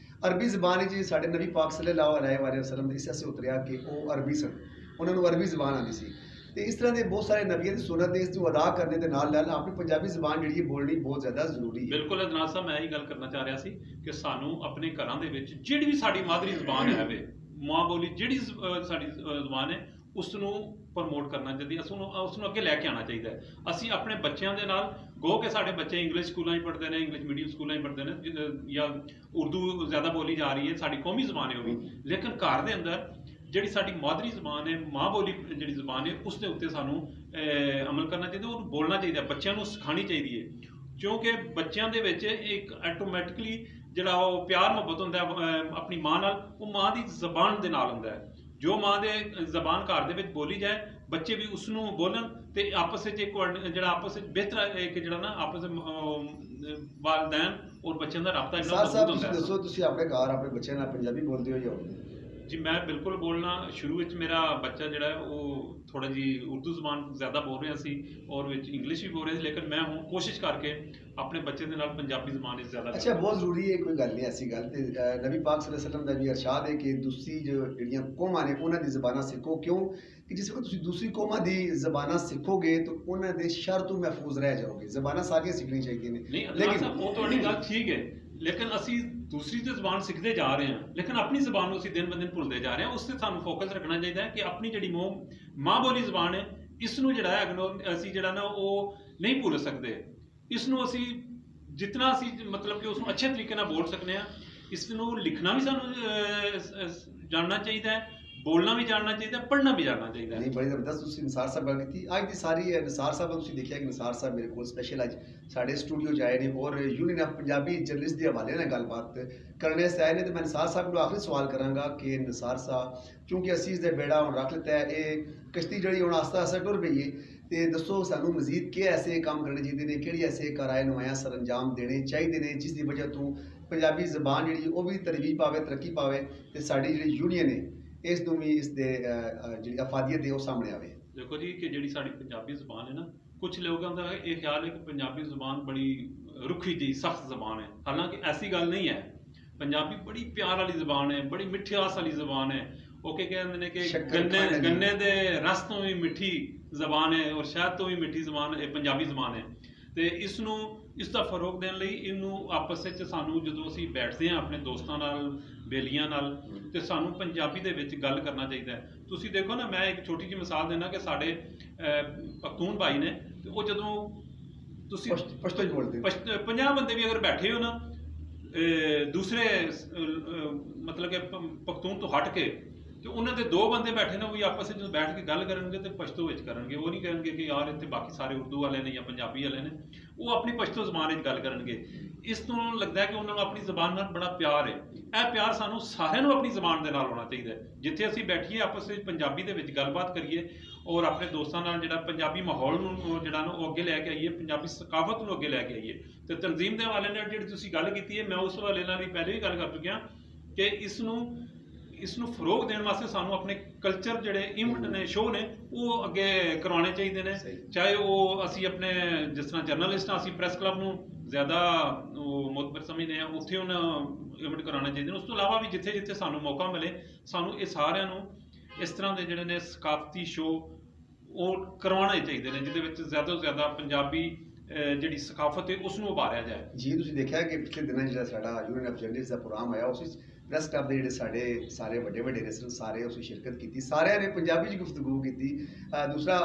S2: ਅਰਬੀ ਜ਼ਬਾਨ ਵਿੱਚ ਸਾਡੇ ਨਬੀ ਪਾਕ ਸੱਲੱਲਾਹੁ ਅਲੈਹਿ ਵਸੱਲਮ ਦੇ ਇਸ ਐਸੇ ਉਤਰਿਆ ਕਿ ਉਹ ਅਰਬੀ ਸਨ ਉਹਨਾਂ ਨੂੰ ਅਰਬੀ ਜ਼ਬਾਨ ਆਉਂਦੀ ਸੀ ਤੇ ਇਸ ਤਰ੍ਹਾਂ ਦੇ ਬਹੁਤ ਸਾਰੇ ਨਬੀਆਂ ਦੀ ਸੁਨਨਤ ਦੇ ਇਸ ਨੂੰ ਅਦਾ ਕਰਨੇ ਦੇ ਨਾਲ ਆਪਣੀ ਪੰਜਾਬੀ ਜ਼ਬਾਨ ਜਿਹੜੀ ਹੈ ਬੋਲਣੀ ਬਹੁਤ ਜ਼ਿਆਦਾ ਜ਼ਰੂਰੀ ਹੈ ਬਿਲਕੁਲ ਅਦਨਾਨ ਸਾਹਿਬ ਮੈਂ ਇਹੀ ਗੱਲ ਕਰਨਾ ਚਾਹ ਰਿਹਾ ਸੀ ਕਿ ਸਾਨੂੰ ਆਪਣੇ ਘਰਾਂ ਦੇ ਵਿੱਚ ਜਿਹੜੀ ਵੀ ਸਾਡੀ ਮਾਦਰੀ ਜ਼ਬਾਨ ਹੈ ਮਾਂ ਬੋਲੀ ਜਿਹੜੀ ਸਾਡੀ ਜ਼ਬਾਨ ਹੈ ਉਸ ਨੂੰ ਪ੍ਰਮੋਟ ਕਰਨਾ ਚਾਹੀਦਾ, ਉਸ ਨੂੰ ਅੱਗੇ ਲੈ ਕੇ ਆਉਣਾ ਚਾਹੀਦਾ ਹੈ। ਅਸੀਂ ਆਪਣੇ ਬੱਚਿਆਂ ਦੇ ਨਾਲ ਗੋ ਕਿ ਸਾਡੇ ਬੱਚੇ ਇੰਗਲਿਸ਼ ਸਕੂਲਾਂ 'ਚ ਪੜ੍ਹਦੇ ਨੇ, ਇੰਗਲਿਸ਼ ਮੀਡੀਅਮ ਸਕੂਲਾਂ 'ਚ ਪੜ੍ਹਦੇ ਨੇ, ਜਾਂ ਉਰਦੂ ਜ਼ਿਆਦਾ ਬੋਲੀ ਜਾ ਰਹੀ ਹੈ, ਸਾਡੀ ਕੌਮੀ ਜ਼ਬਾਨ ਹੈ ਉਹ ਵੀ, ਲੇਕਿਨ ਘਰ ਦੇ ਅੰਦਰ ਜਿਹੜੀ ਸਾਡੀ ਮਾਦਰੀ ਜ਼ਬਾਨ ਹੈ, ਮਾਂ ਬੋਲੀ ਜਿਹੜੀ ਜ਼ਬਾਨ ਹੈ, ਉਸ ਦੇ ਉੱਤੇ ਸਾਨੂੰ ਅਮਲ ਕਰਨਾ ਚਾਹੀਦਾ, ਉਹਨੂੰ ਬੋਲਣਾ ਚਾਹੀਦਾ, ਬੱਚਿਆਂ ਨੂੰ ਸਿਖਾਉਣੀ ਚਾਹੀਦੀ ਹੈ। ਕਿਉਂਕਿ ਬੱਚਿਆਂ ਦੇ ਵਿੱਚ ਇੱਕ ਆਟੋਮੈਟਿਕਲੀ ਜਿਹੜਾ ਉਹ ਪਿਆਰ ਮੁਹੱਬਤ ਹੁੰਦਾ ਆਪਣੀ ਮਾਂ ਨਾਲ, ਉਹ ਮਾਂ ਦੀ ਜ਼ਬਾਨ ਦੇ ਨਾਲ ਹੁੰਦਾ ਹੈ। ਜੋ ਮਾਂ ਦੇ ਜ਼ਬਾਨ ਘਰ ਦੇ ਵਿੱਚ ਬੋਲੀ ਜਾਏ, ਬੱਚੇ ਵੀ ਉਸ ਨੂੰ ਬੋਲਣ, ਤੇ ਆਪਸ ਵਿੱਚ ਇੱਕ ਜਿਹੜਾ ਆਪਸ ਵਿੱਚ ਬਿਹਤਰ ਇੱਕ ਜਿਹੜਾ ਨਾ ਆਪਸ ਵਾਲਿदैन ਔਰ ਬੱਚਿਆਂ ਦਾ ਰਾਬਤਾ ਜਿਹੜਾ ਮਜ਼ਬੂਤ ਹੁੰਦਾ ਹੈ।
S1: ਦੱਸੋ, ਤੁਸੀਂ ਆਪਣੇ ਘਰ ਆਪਣੇ ਬੱਚਿਆਂ ਨਾਲ ਪੰਜਾਬੀ ਬੋਲਦੇ ਹੋ ਜਾਂ
S2: ਜੀ? ਮੈਂ ਬਿਲਕੁਲ ਬੋਲਣਾ, ਸ਼ੁਰੂ ਵਿੱਚ ਮੇਰਾ ਬੱਚਾ ਜਿਹੜਾ ਹੈ ਉਹ ਥੋੜਾ ਜੀ ਉਰਦੂ ਜ਼ਬਾਨ ਜ਼ਿਆਦਾ ਬੋਲ ਰਿਹਾ ਸੀ ਔਰ ਵਿੱਚ ਇੰਗਲਿਸ਼ ਵੀ ਬੋਲ ਰਿਹਾ ਸੀ, ਲੇਕਿਨ ਮੈਂ ਹੁਣ ਕੋਸ਼ਿਸ਼ ਕਰਕੇ ਆਪਣੇ ਬੱਚੇ ਦੇ ਨਾਲ ਪੰਜਾਬੀ ਜ਼ਬਾਨ ਵਿੱਚ ਜ਼ਿਆਦਾ।
S1: ਅੱਛਾ, ਬਹੁਤ ਜ਼ਰੂਰੀ ਹੈ, ਕੋਈ ਗੱਲ ਨਹੀਂ ਐਸੀ ਗੱਲ। ਤੇ ਨਬੀ ਪਾਕ ਸੱਲੱਲਾਹੁ ਅਲੈहि ਵਸੱਲਮ ਦਾ ਵੀ ਇਰਸ਼ਾਦ ਹੈ ਕਿ ਦੂਸਰੀ ਜਿਹੜੀਆਂ ਕੌਮਾਂ ਨੇ ਉਹਨਾਂ ਦੀ ਜ਼ਬਾਨਾਂ ਸਿੱਖੋ। ਕਿਉਂ ਕਿ ਜਿਸ ਵਕਤ ਤੁਸੀਂ ਦੂਸਰੀ ਕੌਮਾਂ ਦੀ ਜ਼ਬਾਨਾਂ ਸਿੱਖੋਗੇ ਤਾਂ ਉਹਨਾਂ ਦੇ ਸ਼ਰ ਤੋਂ ਮਹਿਫੂਜ਼ ਰਹਿ ਜਾਓਗੇ। ਜ਼ਬਾਨਾਂ ਸਾਰੀਆਂ ਸਿੱਖਣੀ ਚਾਹੀਦੀਆਂ ਨੇ,
S2: ਲੇਕਿਨ ਉਹ ਤੁਹਾਡੀ ਗੱਲ ਠੀਕ ਹੈ, ਲੇਕਿਨ ਅਸੀਂ ਦੂਸਰੀ ਤੇ ਜ਼ਬਾਨ ਸਿੱਖਦੇ ਜਾ ਰਹੇ ਹਾਂ, ਲੇਕਿਨ ਆਪਣੀ ਜ਼ਬਾਨ ਨੂੰ ਅਸੀਂ ਦਿਨ ਬ ਦਿਨ ਭੁੱਲਦੇ ਜਾ ਰਹੇ ਹਾਂ। ਉਸ ਤੇ ਸਾਨੂੰ ਫੋਕਸ ਰੱਖਣਾ ਚਾਹੀਦਾ ਹੈ ਕਿ ਆਪਣੀ ਜਿਹੜੀ ਮਾਂ ਬੋਲੀ ਜ਼ਬਾਨ ਹੈ, ਇਸ ਨੂੰ ਜਿਹੜਾ ਹੈ ਅਸੀਂ ਜਿਹੜਾ ਨਾ ਉਹ ਨਹੀਂ ਭੁੱਲ ਸਕਦੇ। ਇਸ ਨੂੰ ਅਸੀਂ ਜਿਤਨਾ ਅਸੀਂ ਮਤਲਬ ਕਿ ਉਸ ਨੂੰ ਅੱਛੇ ਤਰੀਕੇ ਨਾਲ ਬੋਲ ਸਕਦੇ ਹਾਂ। ਇਸ ਨੂੰ ਲਿਖਣਾ ਵੀ ਸਾਨੂੰ ਜਾਣਨਾ ਚਾਹੀਦਾ ਹੈ, ਬੋਲਣਾ ਵੀ ਜਾਣਨਾ ਚਾਹੀਦਾ, ਪੜ੍ਹਨਾ ਵੀ ਜਾਣਨਾ ਚਾਹੀਦਾ।
S1: ਨਹੀਂ, ਬੜੀ ਜ਼ਬਰਦਸਤ ਤੁਸੀਂ ਨਿਸਾਰ ਸਾਹਿਬ ਗੱਲ ਕੀਤੀ। ਅੱਜ ਦੀ ਸਾਰੀ ਨਿਸਾਰ ਸਾਹਿਬ ਤੁਸੀਂ ਦੇਖਿਆ ਕਿ ਨਿਸਾਰ ਸਾਹਿਬ ਮੇਰੇ ਕੋਲ ਸਪੈਸ਼ਲ ਅੱਜ ਸਾਡੇ ਸਟੂਡੀਓ 'ਚ ਆਏ ਨੇ ਔਰ ਯੂਨੀਅਨ ਆਫ ਪੰਜਾਬੀ ਜਰਨਲਿਸਟ ਦੇ ਹਵਾਲੇ ਨਾਲ ਗੱਲਬਾਤ ਕਰਨ ਵਾਸਤੇ ਆਏ ਨੇ। ਤੇ ਮੈਂ ਨਿਸਾਰ ਸਾਹਿਬ ਨੂੰ ਆਖਰੀ ਸਵਾਲ ਕਰਾਂਗਾ ਕਿ ਨਿਸਾਰ ਸਾਹਿਬ, ਕਿਉਂਕਿ ਅਸੀਂ ਇਸ ਦਾ ਬੇੜਾ ਹੁਣ ਰੱਖ ਲਿੱਤਾ ਹੈ, ਇਹ ਕਸ਼ਤੀ ਜਿਹੜੀ ਹੁਣ ਆਸਤਾ ਆਸਤਾ ਟੁਰ ਪਈ ਹੈ, ਤੇ ਦੱਸੋ ਸਾਨੂੰ ਮਜ਼ੀਦ ਕੀ ਐਸੇ ਕੰਮ ਕਰਨੇ ਚਾਹੀਦੇ ਨੇ, ਕਿਹੜੀ ਐਸੇ ਕਾਰਾਏ ਨੁਮਾਇਆ ਸਰ ਅੰਜਾਮ ਦੇਣੇ ਚਾਹੀਦੇ ਨੇ ਜਿਸ ਦੀ ਵਜ੍ਹਾ ਤੋਂ ਪੰਜਾਬੀ ਜ਼ਬਾਨ ਜਿਹੜੀ ਉਹ ਵੀ ਤਰਵੀਜ ਪਾਵੇ, ਤਰੱਕੀ ਪਾਵੇ, ਤੇ ਸਾਡੀ ਜਿਹੜੀ ਯੂਨੀਅਨ ਹੈ ਇਸ ਨੂੰ ਵੀ ਇਸ ਦੇ ਜਿਹੜੀ ਅਫਾਦੀਅਤ ਹੈ ਉਹ ਸਾਹਮਣੇ ਆਵੇ।
S2: ਦੇਖੋ ਜੀ ਕਿ ਜਿਹੜੀ ਸਾਡੀ ਪੰਜਾਬੀ ਜ਼ਬਾਨ ਹੈ ਨਾ, ਕੁਝ ਲੋਕਾਂ ਦਾ ਇਹ ਖਿਆਲ ਹੈ ਕਿ ਪੰਜਾਬੀ ਜ਼ਬਾਨ ਬੜੀ ਰੁੱਖੀ ਜਿਹੀ ਸਖਤ ਜ਼ਬਾਨ ਹੈ, ਹਾਲਾਂਕਿ ਐਸੀ ਗੱਲ ਨਹੀਂ ਹੈ। ਪੰਜਾਬੀ ਬੜੀ ਪਿਆਰ ਵਾਲੀ ਜ਼ਬਾਨ ਹੈ, ਬੜੀ ਮਿਠਿਆਸ ਵਾਲੀ ਜ਼ਬਾਨ ਹੈ। ਉਹ ਕੀ ਕਹਿੰਦੇ ਨੇ ਕਿ ਗੰਨੇ ਦੇ ਰਸ ਤੋਂ ਵੀ ਮਿੱਠੀ ਜ਼ਬਾਨ ਹੈ ਔਰ ਸ਼ਹਿਦ ਤੋਂ ਵੀ ਮਿੱਠੀ ਜ਼ਬਾਨ ਇਹ ਪੰਜਾਬੀ ਜ਼ਬਾਨ ਹੈ। ਤੇ ਇਸ ਦਾ ਫਰੋਗ ਦੇਣ ਲਈ ਇਹਨੂੰ ਆਪਸ ਵਿੱਚ ਸਾਨੂੰ ਜਦੋਂ ਅਸੀਂ ਬੈਠਦੇ ਹਾਂ ਆਪਣੇ ਦੋਸਤਾਂ ਨਾਲ, ਬੇਲੀਆਂ ਨਾਲ, ਤੇ ਸਾਨੂੰ ਪੰਜਾਬੀ ਦੇ ਵਿੱਚ ਗੱਲ ਕਰਨਾ ਚਾਹੀਦਾ ਹੈ। ਤੁਸੀਂ ਦੇਖੋ ਨਾ, ਮੈਂ ਇੱਕ ਛੋਟੀ ਜਿਹੀ ਮਿਸਾਲ ਦੇਣਾ ਕਿ ਸਾਡੇ ਪਖਤੂਨ ਭਾਈ ਨੇ, ਤੇ ਉਹ ਜਦੋਂ ਤੁਸੀਂ
S1: ਪਸ਼ਤੋ ਬੋਲਦੇ
S2: 50 ਬੰਦੇ ਵੀ ਅਗਰ ਬੈਠੇ ਹੋ ਨਾ ਦੂਸਰੇ ਮਤਲਬ ਕਿ ਪਖਤੂਨ ਤੋਂ ਹਟ ਕੇ, ਤੇ ਉਹਨਾਂ ਦੇ 2 ਬੰਦੇ ਬੈਠੇ ਨੇ, ਉਹ ਵੀ ਆਪਸ ਵਿੱਚ ਬੈਠ ਕੇ ਗੱਲ ਕਰਨਗੇ ਤੇ ਪਸ਼ਤੋ ਵਿੱਚ ਕਰਨਗੇ। ਉਹ ਨਹੀਂ ਕਰਨਗੇ ਕਿ ਯਾਰ ਇੱਥੇ ਬਾਕੀ ਸਾਰੇ ਉਰਦੂ ਵਾਲੇ ਨੇ ਜਾਂ ਪੰਜਾਬੀ ਵਾਲੇ ਨੇ, ਉਹ ਆਪਣੀ ਪਸ਼ਤੋ ਜ਼ਬਾਨ ਵਿੱਚ ਗੱਲ ਕਰਨਗੇ। ਇਸ ਤੋਂ ਲੱਗਦਾ ਹੈ ਕਿ ਉਹਨਾਂ ਨੂੰ ਆਪਣੀ ਜ਼ਬਾਨ ਨਾਲ ਬੜਾ ਪਿਆਰ ਹੈ। ਇਹ ਪਿਆਰ ਸਾਨੂੰ ਸਾਰਿਆਂ ਨੂੰ ਆਪਣੀ ਜ਼ਬਾਨ ਦੇ ਨਾਲ ਹੋਣਾ ਚਾਹੀਦਾ ਹੈ। ਜਿੱਥੇ ਅਸੀਂ ਬੈਠੀਏ ਆਪਸ ਵਿੱਚ ਪੰਜਾਬੀ ਦੇ ਵਿੱਚ ਗੱਲਬਾਤ ਕਰੀਏ ਔਰ ਆਪਣੇ ਦੋਸਤਾਂ ਨਾਲ ਜਿਹੜਾ ਪੰਜਾਬੀ ਮਾਹੌਲ ਨੂੰ ਜਿਹੜਾ ਨਾ ਉਹ ਅੱਗੇ ਲੈ ਕੇ ਆਈਏ, ਪੰਜਾਬੀ ਸਕਾਫਤ ਨੂੰ ਅੱਗੇ ਲੈ ਕੇ ਆਈਏ। ਤੇ ਤਨਜ਼ੀਮ ਦੇ ਹਵਾਲੇ ਨਾਲ ਜਿਹੜੀ ਤੁਸੀਂ ਗੱਲ ਕੀਤੀ ਹੈ, ਮੈਂ ਉਸ ਹਵਾਲੇ ਨਾਲ ਵੀ ਪਹਿਲੇ ਵੀ ਗੱਲ ਕਰ ਚੁੱਕਿਆ ਕਿ ਇਸ ਨੂੰ ਫਰੋਗ ਦੇਣ ਵਾਸਤੇ ਸਾਨੂੰ ਆਪਣੇ ਕਲਚਰ ਜਿਹੜੇ ਇਵੈਂਟ ਨੇ, ਸ਼ੋਅ ਨੇ, ਉਹ ਅੱਗੇ ਕਰਵਾਉਣੇ ਚਾਹੀਦੇ ਨੇ। ਚਾਹੇ ਉਹ ਅਸੀਂ ਆਪਣੇ ਜਿਸ ਤਰ੍ਹਾਂ ਜਰਨਲਿਸਟ ਹਾਂ, ਅਸੀਂ ਪ੍ਰੈਸ ਕਲੱਬ ਨੂੰ ਜ਼ਿਆਦਾ ਮੁਤਬਰ ਸਮਝਦੇ ਹਾਂ, ਉੱਥੇ ਉਹਨਾਂ ਇਵੈਂਟ ਕਰਾਉਣੇ ਚਾਹੀਦੇ ਨੇ। ਉਸ ਤੋਂ ਇਲਾਵਾ ਵੀ ਜਿੱਥੇ ਜਿੱਥੇ ਸਾਨੂੰ ਮੌਕਾ ਮਿਲੇ, ਸਾਨੂੰ ਇਹ ਸਾਰਿਆਂ ਨੂੰ ਇਸ ਤਰ੍ਹਾਂ ਦੇ ਜਿਹੜੇ ਨੇ ਸਕਾਫਤੀ ਸ਼ੋਅ ਉਹ ਕਰਵਾਉਣੇ ਚਾਹੀਦੇ ਨੇ, ਜਿਹਦੇ ਵਿੱਚ ਜ਼ਿਆਦਾ ਤੋਂ ਜ਼ਿਆਦਾ ਪੰਜਾਬੀ ਜਿਹੜੀ ਸਕਾਫਤ ਹੈ ਉਸ ਨੂੰ ਉਭਾਰਿਆ ਜਾਏ।
S1: ਜੀ, ਤੁਸੀਂ ਦੇਖਿਆ ਕਿ ਪਿਛਲੇ ਦਿਨਾਂ ਜਿਹੜਾ ਸਾਡਾ ਯੂਨੀਅਨ ਆਫ ਜਰਨਲਿਸਟ ਦਾ ਪ੍ਰੋਗਰਾਮ ਆਇਆ, ਉਸ ਵਿੱਚ ਪ੍ਰੈਸ ਕਲੱਬ ਦੇ ਜਿਹੜੇ ਸਾਡੇ ਸਾਰੇ ਵੱਡੇ ਰੇਸਰ ਸਾਰੇ ਉਸ ਵਿੱਚ ਸ਼ਿਰਕਤ ਕੀਤੀ, ਸਾਰਿਆਂ ਨੇ ਪੰਜਾਬੀ 'ਚ ਗੁਫ਼ਤਗੂ ਕੀਤੀ। ਦੂਸਰਾ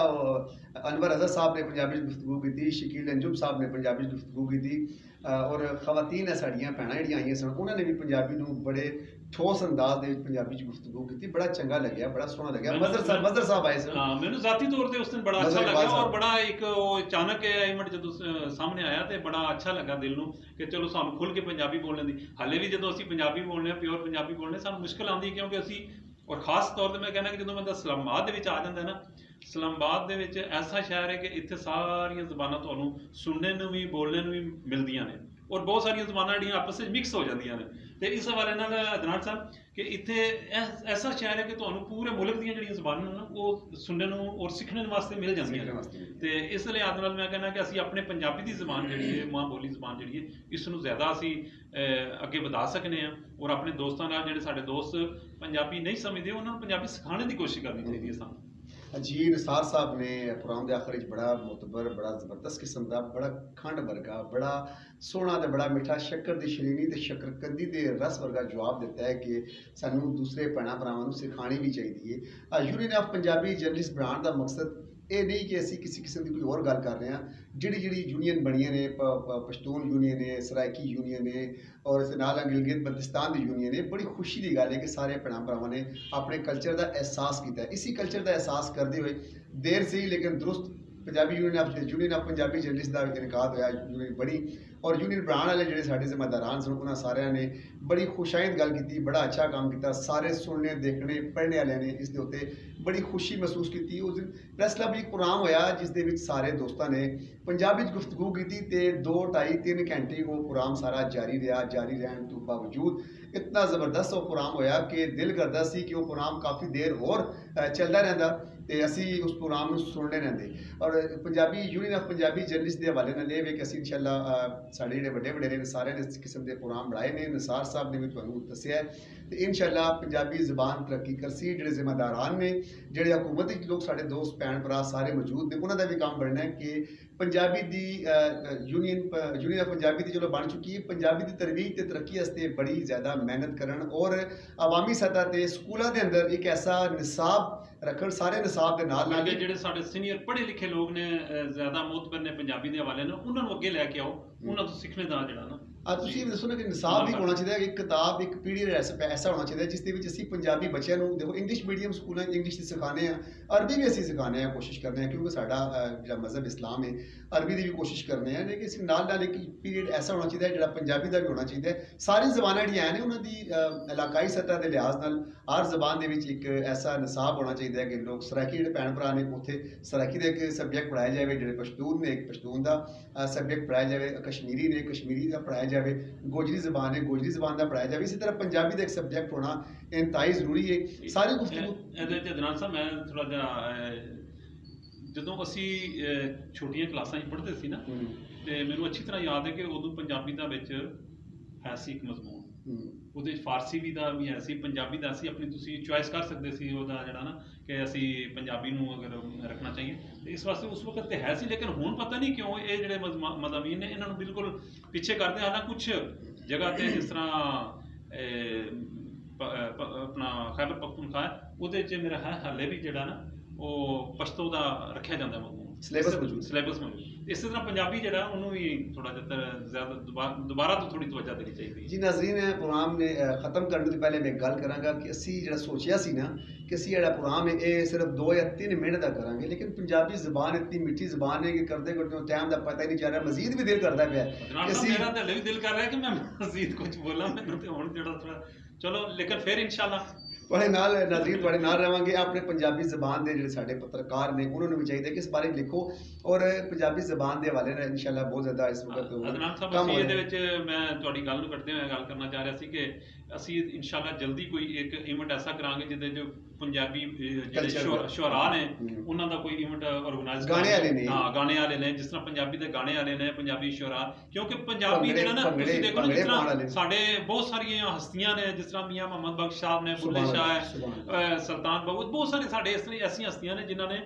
S1: ਅਨਵਰ ਅਜ਼ਹਰ ਸਾਹਿਬ ਨੇ ਪੰਜਾਬੀ 'ਚ ਗੁਫ਼ਤਗੂ ਕੀਤੀ, ਸ਼ਕੀਲ ਅੰਜੁਮ ਸਾਹਿਬ ਨੇ ਪੰਜਾਬੀ 'ਚ ਗੁਫ਼ਤਗੂ ਕੀਤੀ, ਔਰ ਖਵਾਤੀਨ ਹੈ ਸਾਡੀਆਂ ਭੈਣਾਂ ਜਿਹੜੀਆਂ ਆਈਆਂ ਸਨ, ਉਹਨਾਂ ਨੇ ਵੀ ਪੰਜਾਬੀ ਨੂੰ ਬੜੇ ਠੋਸ ਅੰਦਾਜ਼ ਦੇ ਵਿੱਚ ਪੰਜਾਬੀ 'ਚ ਗੁਫ਼ਤਗੂ ਕੀਤੀ। ਬੜਾ ਚੰਗਾ ਲੱਗਿਆ, ਬੜਾ ਸੋਹਣਾ ਲੱਗਿਆ। ਮਜ਼ਰ ਸਾਹਿਬ ਆਏ ਸਨ।
S2: ਹਾਂ, ਮੈਨੂੰ ਜ਼ਾਤੀ ਤੌਰ ਤੇ ਉਸ ਦਿਨ ਬੜਾ ਅੱਛਾ ਲੱਗਾ ਔਰ ਬੜਾ ਇੱਕ ਉਹ ਅਚਾਨਕ ਇਵੈਂਟ ਜਦੋਂ ਸਾਹਮਣੇ ਆਇਆ ਤੇ ਬੜਾ ਅੱਛਾ ਲੱਗਾ ਦਿਲ ਨੂੰ ਕਿ ਚਲੋ ਸਾਨੂੰ ਖੁੱਲ੍ਹ ਕੇ ਪੰਜਾਬੀ ਬੋਲਣ ਦੀ। ਹਾਲੇ ਵੀ ਜਦੋਂ ਅਸੀਂ ਪੰਜਾਬੀ ਬੋਲਦੇ ਹਾਂ, ਪਿਓਰ ਪੰਜਾਬੀ ਬੋਲਦੇ, ਸਾਨੂੰ ਮੁਸ਼ਕਿਲ ਆਉਂਦੀ ਕਿਉਂਕਿ ਅਸੀਂ, ਔਰ ਖਾਸ ਤੌਰ ਤੇ ਮੈਂ ਕਹਿੰਦਾ ਕਿ ਜਦੋਂ ਬੰਦਾ ਇਸਲਾਮਾਬਾਦ ਦੇ ਵਿੱਚ ਆ ਜਾਂਦਾ ਨਾ, ਇਸਲਾਮਾਬਾਦ ਦੇ ਵਿੱਚ ਐਸਾ ਸ਼ਹਿਰ ਹੈ ਕਿ ਇੱਥੇ ਸਾਰੀਆਂ ਜ਼ਬਾਨਾਂ ਤੁਹਾਨੂੰ ਸੁਣਨ ਨੂੰ ਵੀ ਬੋਲਣ ਨੂੰ ਵੀ ਮਿਲਦੀਆਂ ਨੇ ਔਰ ਬਹੁਤ ਸਾਰੀਆਂ ਜ਼ਬਾਨਾਂ ਜਿਹੜੀਆਂ ਆਪਸ ਵਿੱਚ ਮਿਕਸ ਹੋ ਜਾਂਦੀਆਂ ਨੇ। ਤੇ ਇਸ ਹਵਾਲੇ ਨਾਲ ਅਦਨਾਨ ਸਾਹਿਬ ਕਿ ਇੱਥੇ ਐਸਾ ਸ਼ਹਿਰ ਹੈ ਕਿ ਤੁਹਾਨੂੰ ਪੂਰੇ ਮੁਲਕ ਦੀਆਂ ਜਿਹੜੀਆਂ ਜ਼ਬਾਨਾਂ ਨੇ ਉਹ ਸੁਣਨ ਨੂੰ ਔਰ ਸਿੱਖਣ ਵਾਸਤੇ ਮਿਲ ਜਾਂਦੀਆਂ ਨੇ। ਤੇ ਇਸ ਲਿਹਾਜ਼ ਨਾਲ ਮੈਂ ਕਹਿੰਦਾ ਕਿ ਅਸੀਂ ਆਪਣੇ ਪੰਜਾਬੀ ਦੀ ਜ਼ਬਾਨ ਜਿਹੜੀ ਹੈ, ਮਾਂ ਬੋਲੀ ਜ਼ਬਾਨ ਜਿਹੜੀ ਹੈ, ਇਸ ਨੂੰ ਜ਼ਿਆਦਾ ਅਸੀਂ ਅੱਗੇ ਵਧਾ ਸਕਦੇ ਹਾਂ ਔਰ ਆਪਣੇ ਦੋਸਤਾਂ ਨਾਲ, ਜਿਹੜੇ ਸਾਡੇ ਦੋਸਤ ਪੰਜਾਬੀ ਨਹੀਂ ਸਮਝਦੇ, ਉਹਨਾਂ ਨੂੰ ਪੰਜਾਬੀ ਸਿਖਾਉਣ ਦੀ ਕੋਸ਼ਿਸ਼ ਕਰਨੀ ਚਾਹੀਦੀ ਹੈ ਸਾਨੂੰ।
S1: जी निसार साहब ने प्रोग्राम के आखिर बड़ा मुतबर बड़ा जबरदस्त किस्म का बड़ा खंड वर्गा बड़ा सोहना तो बड़ा मिठा शक्कर की शरीनी तो शक्करकंदी के रस वर्गा जवाब दिता है कि सानू दूसरे भैन भरावां सिखानी भी चाहिए है। यूनियन ऑफ पंजाबी जर्नलिस्ट बनाने का मकसद ये नहीं कि असी किसी किस्म की कोई और गल कर रहे हैं। जी यूनियन बनिया ने पश्तून यूनियन है, सराइकी यूनियन है और इस नाल गिलगित बल्तिस्तान की यूनियन है। बड़ी खुशी की गल है कि सारे भैन भरावां ने अपने कल्चर का एहसास किया। इसी कल्चर का एहसास करते हुए देर से ही लेकिन दुरुस्त Punjabi union of Punjabi journalist का इनकाद होया। यूनियन बड़ी और यूनियन बनाने वाले जो साढ़े जिम्मेदारान सन उन्होंने सारे ने बड़ी खुशाइंद गल की, बड़ा अच्छा काम किया। सारे सुनने देखने पढ़ने वाले ने इस दे उत्ते बड़ी खुशी महसूस की। उस दिन प्रेस क्लब एक प्रोग्राम होया जिस दे विच सारे दोस्तों ने पंजाबी गुफ्तगू की ते 2 2.5 3 घंटे वो प्रोग्राम सारा जारी रहा। जारी रहने तो बावजूद इतना ज़बरदस्त वो प्रोग्राम होया कि दिल करता सी कि वो प्रोग्राम काफ़ी देर होर चलता रहता तो असी उस प्रोग्राम में सुनते रहते। और Punjabi union of Punjabi journalist के हवाले नाल कि असी इंशाअल्लाह साढ़े जिहड़े वड्डे वडेरे सारे ने इस किस्म के प्रोग्राम बनाए ने। निसार साहब ने भी तुहानूं दस्सिया तो इंशाअल्लाह पंजाबी ज़बान तरक्की करसी। जिहड़े जिम्मेदारान ने जिहड़े हुकूमत के लोग साढ़े दोस्त भैन भरा सारे मौजूद ने उन्होंने भी काम बनना है कि Punjabi the union of Punjabi की चलो बन चुकी है। पंजाबी की तरवीज ते तरक्की वास्ते बड़ी ज़्यादा मेहनत करन और अवामी सतह ते स्कूलों के अंदर एक ऐसा निसाब रखन सारे निसाब के नाल नाल
S2: ਜਿਹੜੇ ਸਾਡੇ ਸੀਨੀਅਰ ਪੜ੍ਹੇ ਲਿਖੇ ਲੋਕ ਨੇ ਜ਼ਿਆਦਾ ਮੋਤਬਰ ਨੇ ਪੰਜਾਬੀ ਦੇ ਹਵਾਲੇ ਨਾਲ ਉਹਨਾਂ ਨੂੰ ਅੱਗੇ ਲੈ ਕੇ ਆਓ, ਉਹਨਾਂ ਤੋਂ ਸਿੱਖਣੇ ਦਾ ਜਿਹੜਾ ਨਾ
S1: ਤੁਸੀਂ ਦੱਸੋ ਨਾ ਕਿ ਨਿਸਾਬ ਵੀ ਹੋਣਾ ਚਾਹੀਦਾ। ਇੱਕ ਕਿਤਾਬ ਇੱਕ ਪੀੜੀ ਐਸਾ ਹੋਣਾ ਚਾਹੀਦਾ ਜਿਸ ਦੇ ਵਿੱਚ ਅਸੀਂ ਪੰਜਾਬੀ ਬੱਚਿਆਂ ਨੂੰ ਦੇਖੋ ਇੰਗਲਿਸ਼ ਮੀਡੀਅਮ ਸਕੂਲਾਂ ਇੰਗਲਿਸ਼ ਦੀ ਸਿਖਾਉਂਦੇ ਆ, ਅਰਬੀ ਵੀ ਅਸੀਂ ਸਿਖਾਉਂਦੇ ਆ, ਕੋਸ਼ਿਸ਼ ਕਰਦੇ ਆ ਕਿਉਂਕਿ ਸਾਡਾ ਜਿਹੜਾ ਮਜ਼ਹਬ ਇਸਲਾਮ ਹੈ ਅਰਬੀ ਦੀ ਵੀ ਕੋਸ਼ਿਸ਼ ਕਰਦੇ ਆ। ਲੇਕਿਨ ਅਸੀਂ ਨਾਲ ਇੱਕ ਪੀਰੀਅਡ ਐਸਾ ਹੋਣਾ ਚਾਹੀਦਾ ਜਿਹੜਾ ਪੰਜਾਬੀ ਦਾ ਵੀ ਹੋਣਾ ਚਾਹੀਦਾ। ਸਾਰੀ ਜ਼ਬਾਨਾਂ ਜਿਹੜੀਆਂ ਨੇ ਉਹਨਾਂ ਦੀ ਇਲਾਕਾਈ ਸਤਹ ਦੇ ਲਿਹਾਜ਼ ਨਾਲ ਹਰ ਜ਼ਬਾਨ ਦੇ ਵਿੱਚ ਇੱਕ ਐਸਾ ਨਿਸਾਬ ਹੋਣਾ ਚਾਹੀਦਾ ਕਿ ਲੋਕ ਸਰਾਇਕੀ ਜਿਹੜੇ ਭੈਣ ਭਰਾ ਨੇ ਉੱਥੇ ਸਰਾਇਕੀ ਦਾ ਇੱਕ ਸਬਜੈਕਟ ਪੜ੍ਹਾਇਆ ਜਾਵੇ, ਜਿਹੜੇ ਪਸ਼ਤੂਨ ਨੇ ਇੱਕ ਪਸ਼ਤੂਨ ਦਾ ਸਬਜੈਕਟ ਪੜ੍ਹਾਇਆ ਜਾਵੇ, ਕਸ਼ਮੀਰੀ ਨੇ ਕਸ਼ਮੀਰੀ ਦਾ ਪੜ੍ਹਾਇਆ ਜਾਵੇ, गोजरी जबान है गोजरी जबान का पढ़ाया जाए। इसी तरह पंजाबी का एक सब्जैक्ट होना इंतहाई जरूरी है। सारी
S2: जनाब साहब मैं थोड़ा जिहा ਜਦੋਂ ਅਸੀਂ ਛੋਟੀਆਂ ਕਲਾਸਾਂ 'ਚ ਪੜ੍ਹਦੇ ਸੀ ਨਾ ਤੇ ਮੈਨੂੰ ਅੱਛੀ ਤਰ੍ਹਾਂ ਯਾਦ ਹੈ ਕਿ ਉਦੋਂ ਪੰਜਾਬੀ ਦਾ ਵਿੱਚ ਹੈ ਸੀ ਇੱਕ ਮਜ਼ਮੂਨ, ਉਹਦੇ 'ਚ ਫਾਰਸੀ ਵੀ ਦਾ ਵੀ ਹੈ ਸੀ, ਪੰਜਾਬੀ ਦਾ ਸੀ, ਆਪਣੀ ਤੁਸੀਂ ਚੁਆਇਸ ਕਰ ਸਕਦੇ ਸੀ ਉਹਦਾ ਜਿਹੜਾ ਨਾ ਕਿ ਅਸੀਂ ਪੰਜਾਬੀ ਨੂੰ ਅਗਰ ਰੱਖਣਾ ਚਾਹੀਏ ਤੇ ਇਸ ਵਾਸਤੇ ਉਸ ਵਕਤ ਤੇ ਹੈ ਸੀ। ਲੇਕਿਨ ਹੁਣ ਪਤਾ ਨਹੀਂ ਕਿਉਂ ਇਹ ਜਿਹੜੇ ਮਜ਼ਾਮੀਨ ਨੇ ਇਹਨਾਂ ਨੂੰ ਬਿਲਕੁਲ ਪਿੱਛੇ ਕਰਦੇ ਹਨ। ਕੁਛ ਜਗ੍ਹਾ ਤੇ ਜਿਸ ਤਰ੍ਹਾਂ ਆਪਣਾ ਖੈਬਰ ਪਖਤੂਨਖਵਾ ਉਹਦੇ 'ਚ ਮੇਰਾ ਹੈ ਹਾਲੇ ਵੀ ਜਿਹੜਾ ਨਾ ਉਹ ਪਸ਼ਤੋ ਦਾ ਰੱਖਿਆ ਜਾਂਦਾ ਸਿਲੇਬਸ ਮੌਜੂਦ। ਇਸੇ ਤਰ੍ਹਾਂ ਪੰਜਾਬੀ ਜਿਹੜਾ ਉਹਨੂੰ ਵੀ ਥੋੜਾ ਜਿਹਾ ਜ਼ਿਆਦਾ ਦੁਬਾਰਾ ਤੋਂ ਥੋੜੀ ਤਵੱਜਾ ਦੇਣੀ ਚਾਹੀਦੀ।
S1: ਜੀ ਨਾਜ਼ਰੀਨ ਪ੍ਰੋਗਰਾਮ ਨੇ ਖਤਮ ਕਰਨ ਤੋਂ ਪਹਿਲੇ ਮੈਂ ਗੱਲ ਕਰਾਂਗਾ ਕਿ ਅਸੀਂ ਜਿਹੜਾ ਸੋਚਿਆ ਸੀ ਨਾ ਕਿ ਅਸੀਂ ਜਿਹੜਾ ਪ੍ਰੋਗਰਾਮ ਹੈ ਇਹ ਸਿਰਫ 2 ਜਾਂ 3 ਮਿੰਟ ਦਾ ਕਰਾਂਗੇ, ਲੇਕਿਨ ਪੰਜਾਬੀ ਜ਼ਬਾਨ ਇਤਨੀ ਮਿੱਠੀ ਜ਼ਬਾਨ ਹੈ ਕਿ ਕਰਦੇ ਕਰਦੇ ਟਾਈਮ ਦਾ ਪਤਾ ਹੀ ਨਹੀਂ ਚੱਲ ਰਿਹਾ। ਮਜ਼ੀਦ ਵੀ ਦਿਲ ਕਰਦਾ ਪਿਆ
S2: ਮੇਰਾ ਤਾਂ ਵੀ ਦਿਲ ਕਰ ਰਿਹਾ ਕਿ ਮੈਂ ਮਜ਼ੀਦ ਕੁਝ ਬੋਲਾਂ, ਮੈਨੂੰ ਤੇ ਹੁਣ ਜਿਹੜਾ ਥੋੜਾ ਚਲੋ ਲੇਕਿਨ ਫਿਰ ਇਨਸ਼ਾਅੱਲਾ
S1: ਤੁਹਾਡੇ ਨਾਲ ਨਾਜ਼ਰੀਨ ਤੁਹਾਡੇ ਨਾਲ ਰਹਾਂਗੇ। ਆਪਣੇ ਪੰਜਾਬੀ ਜ਼ਬਾਨ ਦੇ ਜਿਹੜੇ ਸਾਡੇ ਪੱਤਰਕਾਰ ਨੇ ਉਹਨਾਂ ਨੂੰ ਵੀ ਚਾਹੀਦਾ ਕਿ ਇਸ ਬਾਰੇ ਲਿਖੋ ਔਰ ਪੰਜਾਬੀ ਜ਼ਬਾਨ ਦੇ ਹਵਾਲੇ ਨਾਲ ਇਨਸ਼ਾਅੱਲਾ ਬਹੁਤ ਜ਼ਿਆਦਾ ਇਸ ਵਕਤ
S2: ਅਦਨਾਨ ਸਾਹਿਬ ਅਸੀਂ ਇਹਦੇ ਵਿੱਚ ਮੈਂ ਤੁਹਾਡੀ ਗੱਲ ਨੂੰ ਕੱਟਦੇ ਹੋਏ ਗੱਲ ਕਰਨਾ ਚਾਹ ਰਿਹਾ ਸੀ ਕਿ ਅਸੀਂ ਇਨਸ਼ਾਅੱਲਾ ਜਲਦੀ ਕੋਈ ਇੱਕ ਇਵੈਂਟ ਐਸਾ ਕਰਾਂਗੇ ਜਿਹਦੇ 'ਚ ਪੰਜਾਬੀ ਜਿਹੜੇ ਸ਼ੁਅਰਾ ਨੇ ਉਹਨਾਂ ਦਾ ਕੋਈ ਇਵੈਂਟ ਆਰਗੇਨਾਈਜ਼
S1: ਗਾਣੇ ਵਾਲੇ ਨੇ,
S2: ਹਾਂ ਗਾਣੇ ਵਾਲੇ ਨੇ, ਜਿਸ ਤਰ੍ਹਾਂ ਪੰਜਾਬੀ ਦੇ ਗਾਣੇ ਵਾਲੇ ਨੇ ਪੰਜਾਬੀ ਸ਼ੁਅਰਾ, ਕਿਉਂਕਿ ਪੰਜਾਬੀ ਜਿਹੜਾ ਨਾ ਤੁਸੀਂ ਦੇਖੋ ਜਿਸ ਤਰ੍ਹਾਂ ਸਾਡੇ ਬਹੁਤ ਸਾਰੀਆਂ ਹਸਤੀਆਂ ਨੇ ਜਿਸ ਤਰ੍ਹਾਂ ਮੀਆਂ ਮੁਹੰਮਦ ਬਖਸ਼ ਸਾਹਿਬ ਨੇ, ਬੁੱਲੇ ਸ਼ਾਹ ਹੈ, ਸੁਲਤਾਨ ਬਹੁਤ ਸਾਰੇ ਸਾਡੇ ਇਸ ਤਰ੍ਹਾਂ ਐਸੀਆਂ ਹਸਤੀਆਂ ਨੇ ਜਿਨ੍ਹਾਂ ਨੇ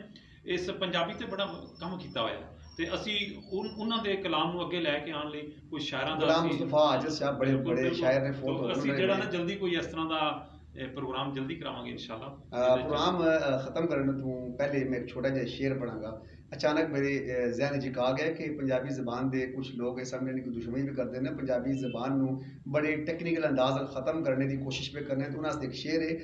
S2: ਇਸ ਪੰਜਾਬੀ ਤੇ ਬੜਾ ਕੰਮ ਕੀਤਾ ਹੋਇਆ ਤੇ ਅਸੀਂ ਉਹਨਾਂ ਦੇ ਕਲਾਮ ਨੂੰ ਅੱਗੇ ਲੈ ਕੇ ਆਉਣ ਲਈ ਕੋਈ ਸ਼ਾਇਰਾਂ ਦਾ
S1: ਬੜੇ ਸ਼ਾਇਰ ਨੇ
S2: ਅਸੀਂ ਜਿਹੜਾ ਨਾ ਜਲਦੀ ਕੋਈ ਇਸ ਤਰ੍ਹਾਂ ਦਾ प्रोग्राम जल्दी करावांगे इंशाल्लाह।
S1: प्रोग्राम ख़त्म करने तो पहले मैं एक छोटा जिहा शेर पढ़ांगा। अचानक मेरे जहन च आ गया कि पंजाबी ज़बान के कुछ लोग इस सामने की दुश्मनी भी करते हैं, पंजाबी ज़बान को बड़े टेक्निकल अंदाज ख़त्म करने की कोशिश पे करने। तो उन्होंने एक शेर है,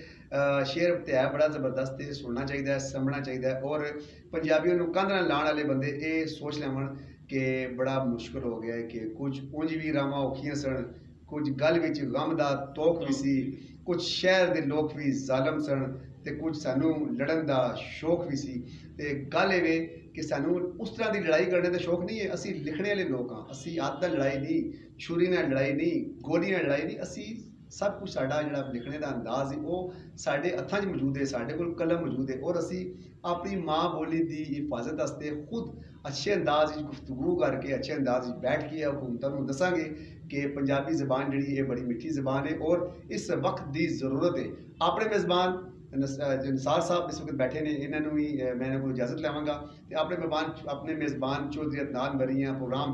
S1: शेर तो है बड़ा ज़बरदस्त है, सुनना चाहिए, समझना चाहिए और पंजाबियों को कंध नाल लाने वाले बंदे ये सोच लैवन कि बड़ा मुश्किल हो गया है कि कुछ उंज भी रावां औखियां सन, कुछ गल विच गम दा तोख भी सी, कुछ शहर के लोग भी जालम सन ते कुछ सानू लड़न का शौक भी सी। ते गल ये कि सानू उस तरह की लड़ाई करने का शौक नहीं है। असी लिखने वाले लोग हाँ, असी अत्त नाल लड़ाई नहीं, छुरी नाल लड़ाई नहीं, गोली नाल लड़ाई नहीं, असी सब कुछ साडा जिहड़ा लिखने का अंदाज है वो साडे हत्थां 'च मौजूद है, साडे कोल कलम मौजूद है और असी अपनी माँ बोली की हिफाजत वास्ते खुद अच्छे अंदाज गुफ्तगू करके अच्छे अंदाज बैठ के हुकूमतां नूं दसांगे कि पंजाबी ज़बान जिहड़ी है बड़ी मिठी ज़बान है और इस वक्त की ज़रूरत है। अपने मेज़बान ਜੋ ਨਿਸਾਰ ਸਾਹਿਬ ਇਸ ਵਕਤ ਬੈਠੇ ਨੇ, ਇਹਨਾਂ ਨੂੰ ਵੀ ਮੈਂ ਇਹਨਾਂ ਕੋਲ ਇਜਾਜ਼ਤ ਲਵਾਂਗਾ ਤੇ ਆਪਣੇ ਮੇਜ਼ਬਾਨ ਚੌਧਰੀ ਅਦਨਾਨ ਮਰੀਆਂ प्रोग्राम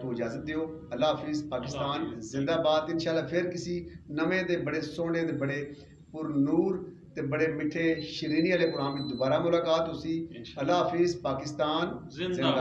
S1: ਤੋਂ ਇਜਾਜ਼ਤ ਦਿਓ। ਅੱਲਾ ਹਾਫਿਜ਼। ਪਾਕਿਸਤਾਨ ਜ਼ਿੰਦਾਬਾਦ। इंशाअल्लाह फिर किसी नवे ते बड़े सोहने ते बड़े पुरनूर ते बड़े मिठे शरीनी वाले प्रोग्राम में दोबारा मुलाकात होसी। अल्लाह हाफिज़। पाकिस्तान जिंदाबाद।